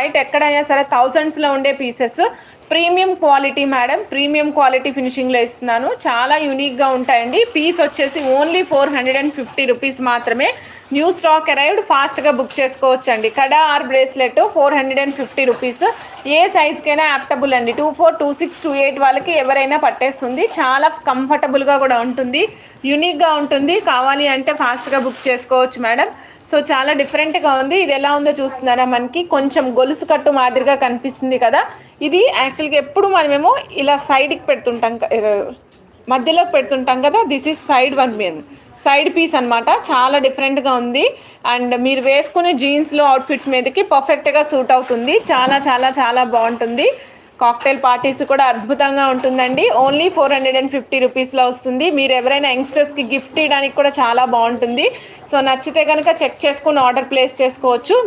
బయట ఎక్కడైనా సరే థౌజండ్స్లో ఉండే pieces. Premium quality madam, premium quality ఫినిషింగ్లో ఇస్తున్నాను. చాలా యూనిక్గా ఉంటాయండి. పీస్ వచ్చేసి ఓన్లీ 450 రూపీస్ మాత్రమే. న్యూ స్టాక్ అరైవ్డ్, ఫాస్ట్గా బుక్ చేసుకోవచ్చండి. Kada or bracelet 450 rupees. ఏ సైజ్కైనా యాప్టబుల్ అండి. 24, 26, 28 వాళ్ళకి ఎవరైనా పట్టేస్తుంది. చాలా కంఫర్టబుల్గా కూడా ఉంటుంది, యూనిక్గా ఉంటుంది. కావాలి అంటే ఫాస్ట్గా బుక్ చేసుకోవచ్చు మేడం. సో చాలా డిఫరెంట్గా ఉంది. ఇది ఎలా ఉందో చూస్తున్నారా, మనకి కొంచెం గొలుసు కట్టు మాదిరిగా కనిపిస్తుంది కదా. ఇది యాక్చువల్గా ఎప్పుడు మనమేమో ఇలా సైడ్కి పెడుతుంటాం, మధ్యలోకి పెడుతుంటాం కదా. దిస్ ఈజ్ సైడ్ పీస్ అనమాట. చాలా డిఫరెంట్గా ఉంది. అండ్ మీరు వేసుకునే జీన్స్లో అవుట్ఫిట్స్ మీదకి పర్ఫెక్ట్గా సూట్ అవుతుంది. చాలా చాలా చాలా బాగుంటుంది. కాక్టైల్ పార్టీస్ కూడా అద్భుతంగా ఉంటుందండి. ఓన్లీ 450 రూపీస్లో వస్తుంది. మీరు ఎవరైనా యంగ్స్టర్స్కి గిఫ్ట్ ఇవ్వడానికి కూడా చాలా బాగుంటుంది. సో నచ్చితే కనుక చెక్ చేసుకుని ఆర్డర్ ప్లేస్ చేసుకోవచ్చు.